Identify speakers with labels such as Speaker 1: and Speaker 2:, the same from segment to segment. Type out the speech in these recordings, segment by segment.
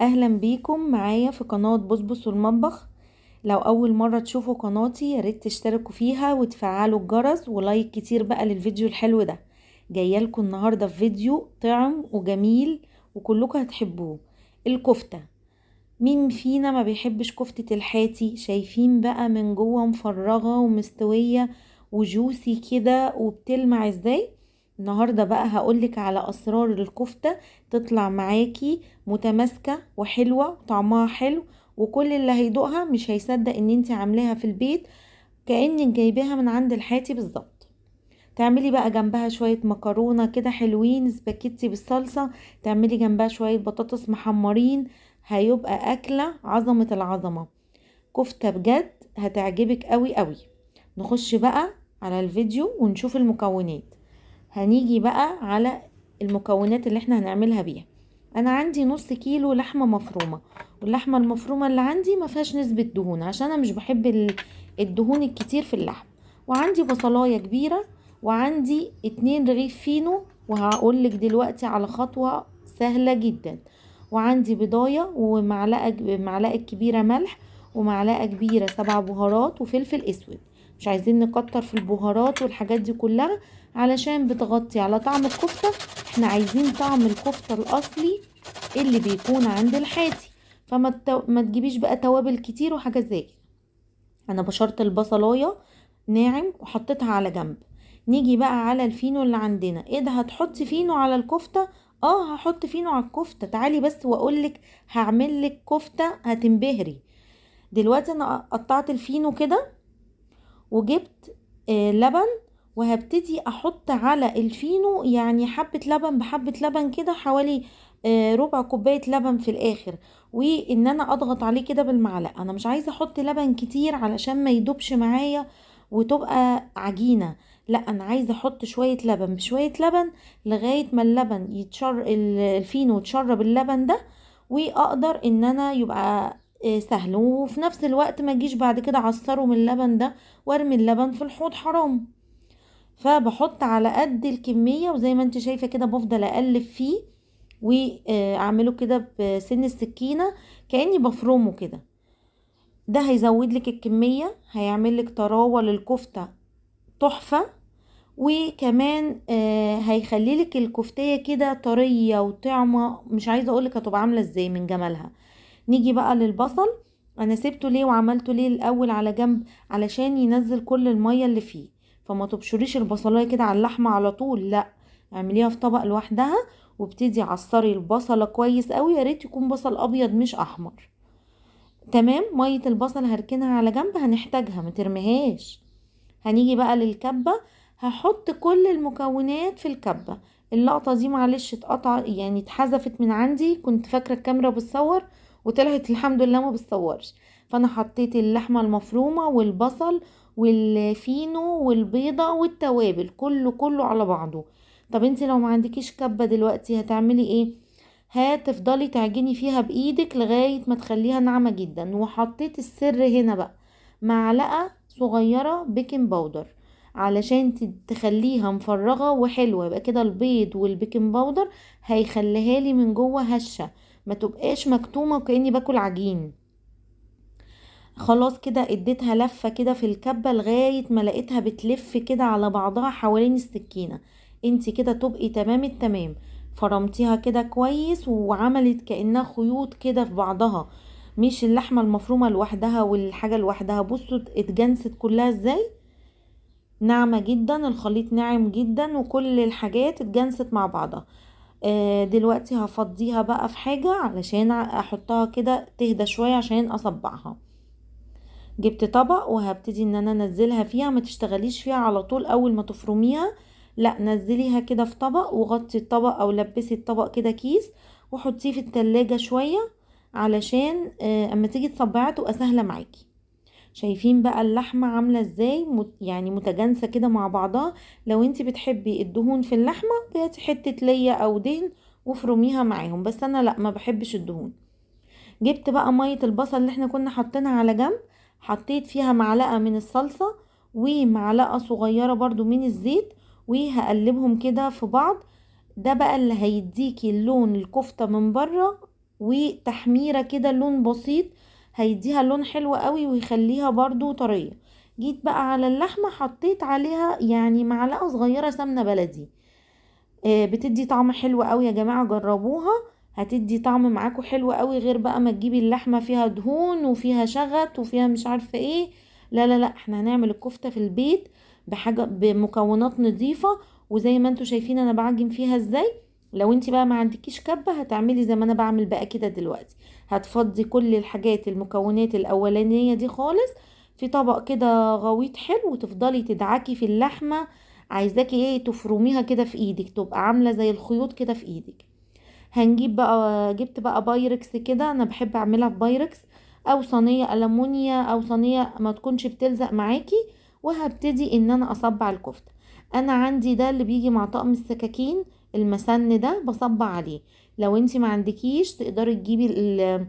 Speaker 1: اهلا بيكم معايا في قناة بصبص والمطبخ. لو اول مرة تشوفوا قناتي ياريت تشتركوا فيها وتفعلوا الجرس ولايك كتير بقى للفيديو الحلو ده. جايالكم النهاردة في فيديو طعم وجميل وكلكم هتحبوه، الكفتة. مين فينا ما بيحبش كفتة الحاتي؟ شايفين بقى من جوه مفرغة ومستوية وجوسي كده وبتلمع ازاي. النهاردة بقى هقولك على اسرار الكفتة تطلع معاكي متماسكة وحلوة وطعمها حلو، وكل اللي هيدوقها مش هيصدق ان انتي عاملاها في البيت كأنك جايباها من عند الحاتي بالظبط. تعملي بقى جنبها شوية مكرونة كده حلوين سباكيتي بالصلصة، تعملي جنبها شوية بطاطس محمرين، هيبقى أكلة عظمة العظمة. كفتة بجد هتعجبك قوي قوي. نخش بقى على الفيديو ونشوف المكونات. هنيجي بقى على المكونات اللي احنا هنعملها بيها. انا عندي نص كيلو لحمة مفرومة، واللحمة المفرومة اللي عندي ما فيهاش نسبة دهون عشان انا مش بحب الدهون الكتير في اللحم. وعندي بصلاية كبيرة، وعندي 2 رغيف فينو، وهقولك دلوقتي على خطوة سهلة جدا. وعندي بضاية ومعلقة كبيرة ملح، ومعلقة كبيرة 7 بهارات وفلفل اسود. مش عايزين نكتر في البهارات والحاجات دي كلها علشان بتغطي على طعم الكفتة. احنا عايزين طعم الكفتة الاصلي اللي بيكون عند الحاتي، ما تجيبيش بقى توابل كتير وحاجات زي كده. انا بشرت البصلايه ناعم وحطيتها على جنب. نيجي بقى على الفينو اللي عندنا. ايه ده، هتحطي فينو على الكفته؟ اه هحط فينو على الكفته، تعالي بس واقولك هعملك كفته هتنبهري. دلوقتي انا قطعت الفينو كده وجبت لبن، وهبتدي احط على الفينو يعني حبة لبن بحبة لبن كده، حوالي ربع كوباية لبن في الاخر. وان انا اضغط عليه كده بالمعلقة. انا مش عايزة احط لبن كتير علشان ما يدوبش معايا وتبقى عجينة، لا انا عايزة احط شوية لبن بشوية لبن لغاية ما اللبن الفينو يتشرب اللبن ده، واقدر ان انا يبقى سهل. وفي نفس الوقت ما اجيش بعد كده اعصره من اللبن ده وارمي اللبن في الحوض، حرام. فبحط على قد الكمية، وزي ما انت شايفة كده بفضل اقلب فيه واعمله كده بسن السكينة كأني بفرمه كده. ده هيزود لك الكمية، هيعمل لك طراوة للكفتة تحفة. وكمان هيخلي لك الكفتية كده طرية وطعمة، مش عايزة اقولك هتبقى عاملة ازاي من جمالها. نيجي بقى للبصل. انا سبته ليه وعملته ليه الاول على جنب؟ علشان ينزل كل المية اللي فيه. فما تبشريش البصلايه كده على اللحمة على طول، لا، اعمليها في طبق لوحدها. وابتدي عصري البصلة كويس قوي، يا ريت يكون بصل ابيض مش احمر. تمام. مية البصل هركنها على جنب، هنحتاجها ما ترميهاش. هنيجي بقى للكبة. هحط كل المكونات في الكبة. اللقطة دي معلش اتقطع يعني اتحذفت من عندي، كنت فاكرة الكاميرا بتصور وطلعت الحمد لله ما بتصورش. فانا حطيت اللحمة المفرومة والبصل والفينو والبيضة والتوابل كله على بعضه. طب انت لو ما عندكيش كبة دلوقتي هتعملي ايه؟ هتفضلي تعجني فيها بايدك لغاية ما تخليها ناعمة جدا. وحطيت السر هنا بقى، معلقة صغيرة بيكنج باودر علشان تخليها مفرغة وحلوة. يبقى كده البيض والبيكنج باودر هيخليها لي من جوه هشة، ما تبقاش مكتومة وكأني باكل عجين. خلاص كده اديتها لفة كده في الكبة لغاية ما لقيتها بتلف كده على بعضها حوالين السكينة. انتي كده تبقي تمام التمام. فرمتيها كده كويس وعملت كأنها خيوط كده في بعضها، مش اللحمة المفرومة لوحدها والحاجة لوحدها. بصوا اتجنست كلها ازاي، ناعمة جدا، الخليط ناعم جدا وكل الحاجات اتجنست مع بعضها. دلوقتي هفضيها بقى في حاجة علشان احطها كده تهدى شوية عشان اصبعها. جبت طبق وهبتدي ان انا انزلها فيها. ما تشتغليش فيها على طول اول ما تفرميها، لا نزليها كده في طبق وغطي الطبق او لبسي الطبق كده كيس وحطيه في التلاجة شوية علشان اما تيجي تصبعيها تبقى سهلة معاكي. شايفين بقى اللحمة عاملة ازاي يعني متجانسة كده مع بعضها. لو انت بتحبي الدهون في اللحمة هاتي حتة ليا او دهن وفرميها معاهم، بس انا لا ما بحبش الدهون. جبت بقى مية البصل اللي احنا كنا حاطينها على جنب، حطيت فيها معلقة من الصلصة ومعلقة صغيرة برضو من الزيت، وهقلبهم كده في بعض. ده بقى اللي هيديكي اللون الكفتة من بره وتحميرة كده، لون بسيط هيديها لون حلو قوي ويخليها برضو طرية. جيت بقى على اللحمة حطيت عليها يعني معلقة صغيرة سمنة بلدي. بتدي طعم حلو قوي يا جماعة، جربوها هتدي طعم معاكم حلو قوي، غير بقى ما تجيبي اللحمة فيها دهون وفيها شغط وفيها مش عارفة ايه. لا لا لا، احنا هنعمل الكفتة في البيت بحاجة بمكونات نظيفة. وزي ما انتوا شايفين انا بعجن فيها ازاي. لو انت بقى ما عندكيش كبة هتعملي زي ما انا بعمل بقى كده دلوقتي. هتفضي كل الحاجات المكونات الاولانية دي خالص في طبق كده غويط حلو، وتفضلي تدعكي في اللحمة. عايزاكي ايه، تفرميها كده في ايدك تبقى عاملة زي الخيوط كده في ايدك. هنجيب بقى، جبت بقى بايركس كده، انا بحب اعملها في بايركس او صينية ألمونيا او صينية ما تكونش بتلزق معاكي. وهبتدي ان انا اصبع الكفتة. انا عندي ده اللي بيجي مع طقم السكاكين، المسن ده بصبع عليه. لو انتي ما عندكيش تقدري تجيبي آه،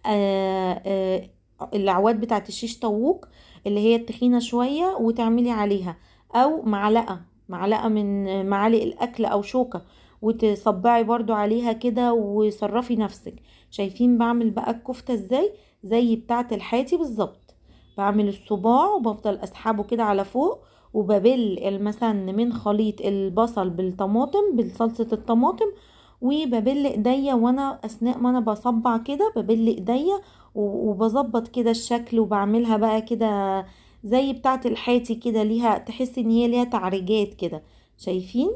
Speaker 1: آه، العواد بتاعت الشيش طاووق اللي هي التخينة شوية وتعملي عليها، او معلقة من معالق الاكل او شوكة وتصبعي برضو عليها كده وصرفي نفسك. شايفين بعمل بقى الكفتة ازاي؟ زي بتاعت الحاتي بالظبط. بعمل الصباع وبفضل اسحبه كده على فوق، وببل المسن من خليط البصل بالطماطم بالصلصة الطماطم. وببل ايديا وانا اثناء ما انا بصبع كده ببل ايديا وبظبط كده الشكل وبعملها بقى كده زي بتاعة الحاتي كده، ليها تحس ان هي ليها تعريجات كده. شايفين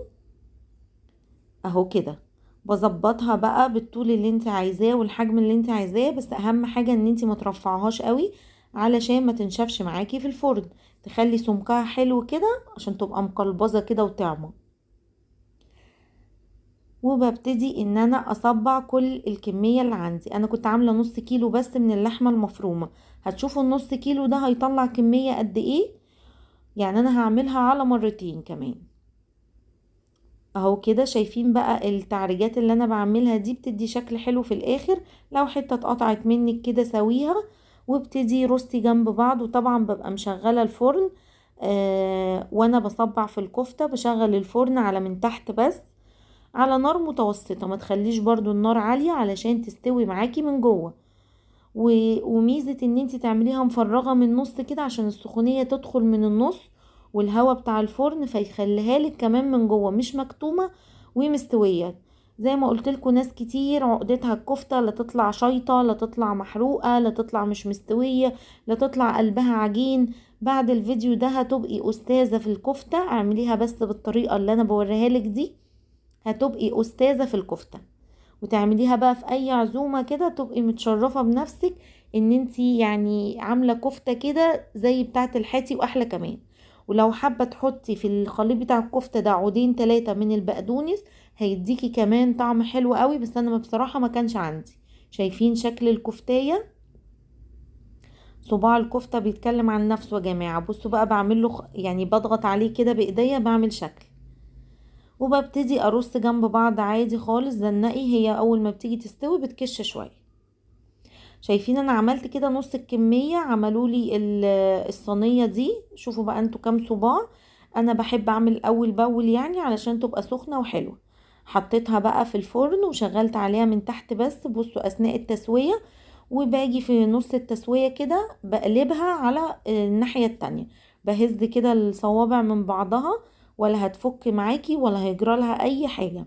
Speaker 1: اهو كده. بظبطها بقى بالطول اللي انت عايزاه والحجم اللي انت عايزاه، بس اهم حاجة ان انت ما ترفعهاش قوي علشان ما تنشفش معاكي في الفرن. تخلي سمكها حلو كده عشان تبقى مقلبظة كده وطعمة. وببتدي ان انا اصبع كل الكمية اللي عندي. انا كنت عاملة نص كيلو بس من اللحمة المفرومة. هتشوفوا النص كيلو ده هيطلع كمية قد ايه. يعني انا هعملها على مرتين كمان. اهو كده شايفين بقى التعريجات اللي انا بعملها دي بتدي شكل حلو في الاخر. لو حتة اتقطعت منك كده سويها وابتدي رصي جنب بعض. وطبعا ببقى مشغلة الفرن وانا بصبع في الكفتة بشغل الفرن على من تحت بس، على نار متوسطة. ما تخليش برضو النار عالية علشان تستوي معاكي من جوه. وميزة ان انتي تعمليها مفرغة من النص كده عشان السخونية تدخل من النص والهواء بتاع الفرن فيخليها لك كمان من جوه مش مكتومة ومستوية. زي ما قلت لكم ناس كتير عقدتها الكفتة لا تطلع شيطة لا تطلع محروقة لا تطلع مش مستوية لا تطلع قلبها عجين. بعد الفيديو ده هتبقي أستاذة في الكفتة. اعمليها بس بالطريقة اللي انا بوريها لك دي، هتبقي أستاذة في الكفتة. وتعمليها بقى في اي عزومة كده تبقي متشرفة بنفسك ان انتي يعني عاملة كفتة كده زي بتاعة الحاتي واحلى كمان. ولو حابة تحطي في الخليط بتاع الكفتة ده عودين 3 من البقدونس هيديكي كمان طعم حلو قوي، بس انا بصراحة ما كانش عندي. شايفين شكل الكفتية؟ صباع الكفتة بيتكلم عن نفسه يا جماعة. بصوا بقى بعمله يعني بضغط عليه كده بايديا بعمل شكل. وببتدي ارص جنب بعض عادي خالص. زنقي هي اول ما بتيجي تستوي بتكش شويه. شايفين انا عملت كده نص الكميه. عملولي الصينيه دي. شوفوا بقى انتوا كام صباع. انا بحب اعمل اول باول يعني علشان تبقى سخنه وحلوه. حطيتها بقى في الفرن وشغلت عليها من تحت بس. بصوا اثناء التسويه وباجي في نص التسويه كده بقلبها على الناحيه التانية. بهز كده الصوابع من بعضها ولا هتفك معاكي ولا هيجرى لها اي حاجة.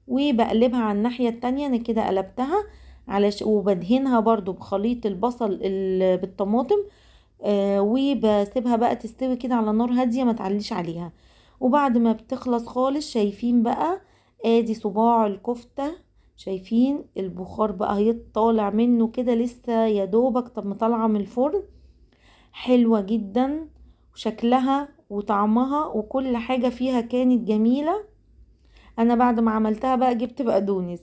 Speaker 1: وبقلبها على الناحية التانية. انا كده قلبتها وبدهنها برضو بخليط البصل بالطماطم. وبسيبها بقى تستوي كده على نار هادية ما تعليش عليها. وبعد ما بتخلص خالص شايفين بقى ادي صباع الكفتة. شايفين البخار بقى هيطالع منه كده لسه يا دوبك طب مطلعه من الفرن. حلوة جدا وشكلها وطعمها وكل حاجة فيها كانت جميلة. انا بعد ما عملتها بقى جبت بقدونس.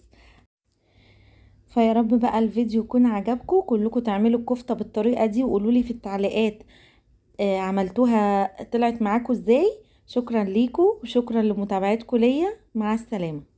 Speaker 1: فيا رب بقى الفيديو يكون عجبكم كلكم تعملوا الكفتة بالطريقة دي وقولولي في التعليقات عملتوها طلعت معاكم ازاي. شكرا ليكم وشكرا لمتابعتكم ليا. مع السلامة.